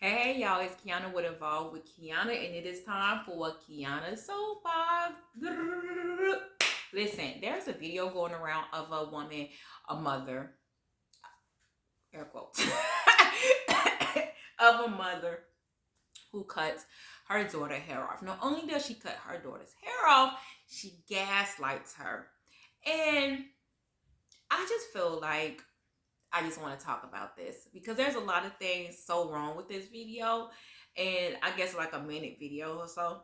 Hey y'all, it's Qiana with Evolve with Qiana, and it is time for a Qiana soapbox. Listen, there's a video going around of a woman, a mother, air quotes, of a mother who cuts her daughter's hair off. Not only does she cut her daughter's hair off, she gaslights her. And I just feel like I just want to talk about this because there's a lot of things so wrong with this video, and I guess like a minute video or so.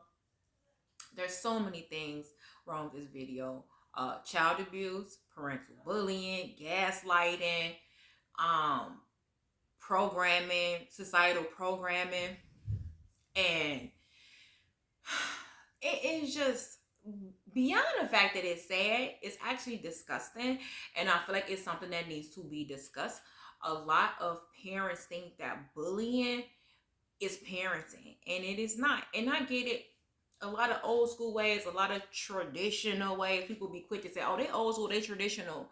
There's so many things wrong with this video. Child abuse, parental bullying, gaslighting, um, programming, societal programming, and it is just beyond the fact that it's sad, it's actually disgusting, and I feel like it's something that needs to be discussed. A lot of parents think that bullying is parenting, and it is not. And I get it. A lot of old school ways, a lot of traditional ways. People be quick to say, "Oh, they old school, they traditional."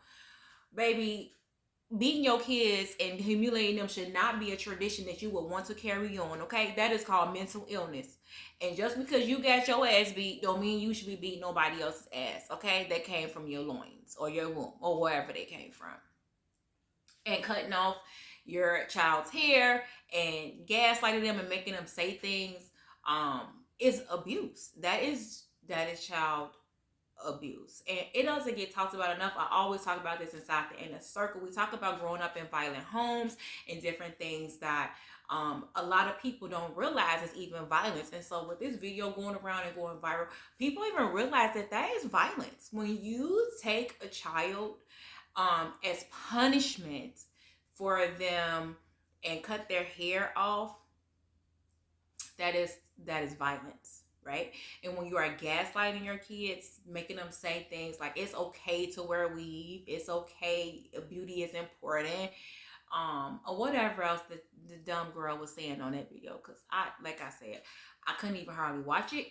Baby, beating your kids and humiliating them should not be a tradition that you would want to carry on, okay? That is called mental illness. And just because you got your ass beat don't mean you should be beating nobody else's ass, okay? That came from your loins or your womb or wherever they came from. And cutting off your child's hair and gaslighting them and making them say things is abuse. That is child abuse, and it doesn't get talked about enough. I always talk about this inside the inner circle. We talk about growing up in violent homes and different things that a lot of people don't realize is even violence. And so with this video going around and going viral, people even realize that that is violence. When you take a child as punishment for them and cut their hair off, that is violence, right? And when you are gaslighting your kids, making them say things like it's okay to wear weave, it's okay, beauty is important, or whatever else the dumb girl was saying on that video. Because like I said, I couldn't even hardly watch it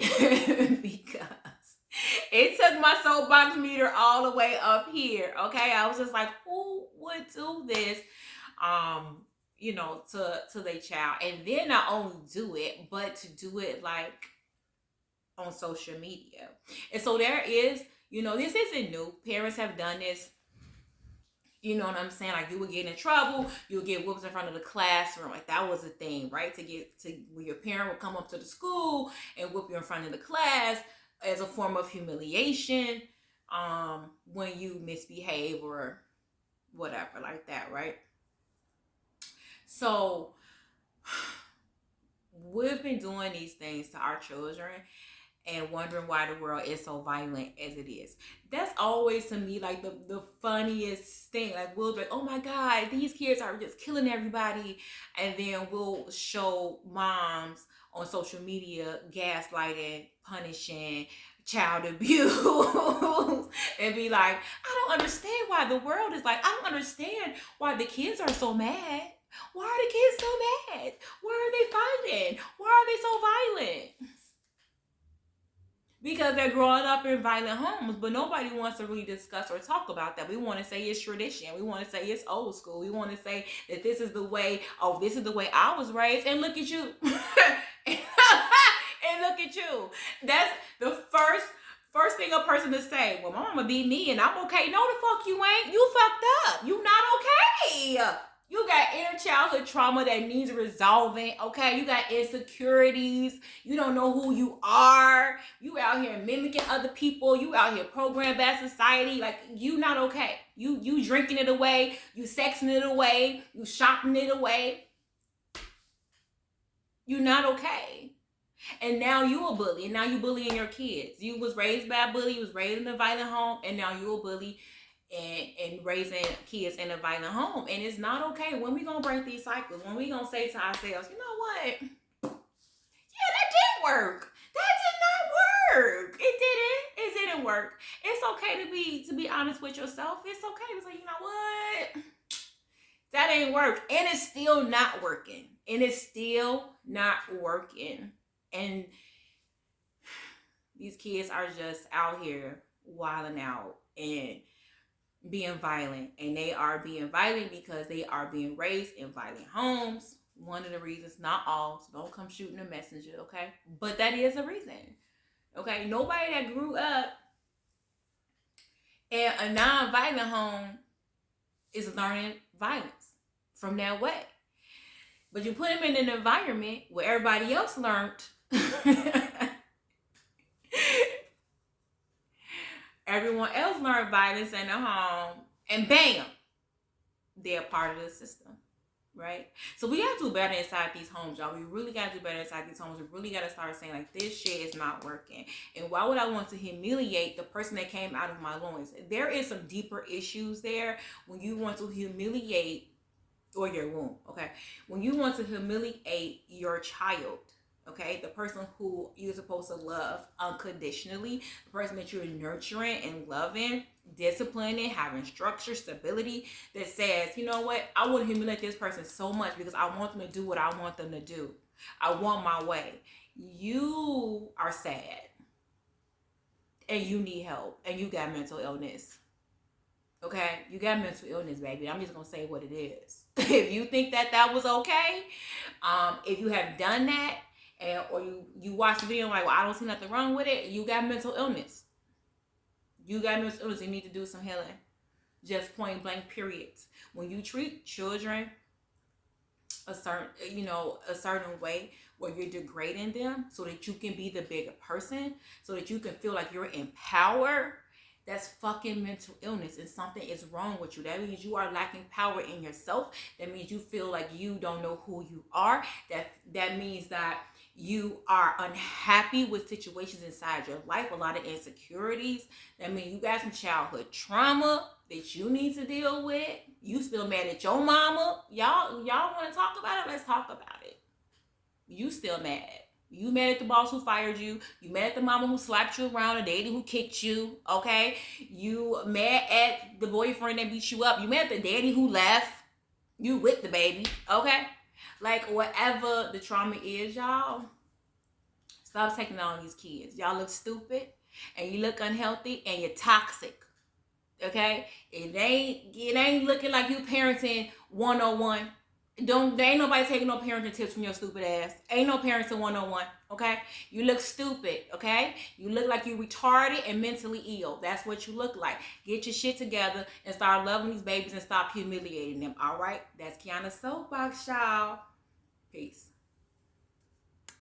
because it took my soapbox meter all the way up here. Okay, I was just like, who would do this? To their child, and then not only do it, but to do it like on social media. And so there is, this isn't new. Parents have done this. You know what I'm saying? Like you would get in trouble, you would get whoops in front of the classroom. Like that was a thing, right? Where your parent would come up to the school and whoop you in front of the class as a form of humiliation, when you misbehave or whatever like that, right? So we've been doing these things to our children and wondering why the world is so violent as it is. That's always to me like the funniest thing. Like we'll be like, oh my God, these kids are just killing everybody. And then we'll show moms on social media gaslighting, punishing, child abuse, and be like, I don't understand why the world is like, I don't understand why the kids are so mad. Why are the kids so mad? Why are they fighting? Why are they so violent? Because they're growing up in violent homes, but nobody wants to really discuss or talk about that. We want to say it's tradition. We want to say it's old school. We want to say that this is the way, oh, this is the way I was raised, and look at you. And look at you. That's the first thing a person to say. Well, my mama beat me and I'm okay. No, the fuck you ain't. You fucked up. You not okay. You got inner childhood trauma that needs resolving, okay? You got insecurities. You don't know who you are. You out here mimicking other people. You out here programmed by society. Like, you not okay. You drinking it away. You sexing it away. You shopping it away. You not okay. And now you a bully. And now you bullying your kids. You was raised by a bully. You was raised in a violent home. And now you a bully and raising kids in a violent home. And it's not okay. When we gonna break these cycles? When we gonna say to ourselves, you know what? Yeah, that didn't work. That did not work. It didn't work. It's okay to be honest with yourself. It's okay to say, you know what? That ain't work. And it's still not working. And it's still not working. And these kids are just out here wilding out and being violent, and they are being violent because they are being raised in violent homes One of the reasons, not all, so don't come shooting a messenger, okay? But that is a reason, okay? Nobody that grew up in a non-violent home is learning violence from that way. But you put them in an environment where everybody else learned everyone else learned violence in the home, and bam, they're part of the system, right? So we gotta do better inside these homes, y'all. We really gotta do better inside these homes. We really gotta start saying, like, this shit is not working. And why would I want to humiliate the person that came out of my loins? There is some deeper issues there when you want to humiliate, or your womb, okay? When you want to humiliate your child, okay, the person who you're supposed to love unconditionally, the person that you're nurturing and loving, disciplining, having structure, stability, that says, you know what, I want to humiliate this person so much because I want them to do what I want them to do. I want my way. You are sad and you need help and you got mental illness. Okay, you got mental illness, baby. I'm just gonna say what it is. If you think that was okay, if you have done that, and or you watch the video like, well, I don't see nothing wrong with it, you got mental illness. You got mental illness. You need to do some healing. Just point blank, period. When you treat children a certain way, where you're degrading them so that you can be the bigger person, so that you can feel like you're in power, that's fucking mental illness, and something is wrong with you. That means you are lacking power in yourself. That means you feel like you don't know who you are. That means that you are unhappy with situations inside your life, a lot of insecurities. That means you got some childhood trauma that you need to deal with. You still mad at your mama. Y'all want to talk about it? Let's talk about it. You still mad. You mad at the boss who fired you. You mad at the mama who slapped you around, the daddy who kicked you, okay? You mad at the boyfriend that beat you up. You mad at the daddy who left. You with the baby, okay? Like, whatever the trauma is, y'all, stop taking on these kids. Y'all look stupid, and you look unhealthy, and you're toxic, okay? It ain't looking like you parenting 101. There ain't nobody taking no parenting tips from your stupid ass. Ain't no parenting 101, okay? You look stupid, okay? You look like you retarded and mentally ill. That's what you look like. Get your shit together and start loving these babies and stop humiliating them, all right? That's Qiana Soapbox, y'all. Peace.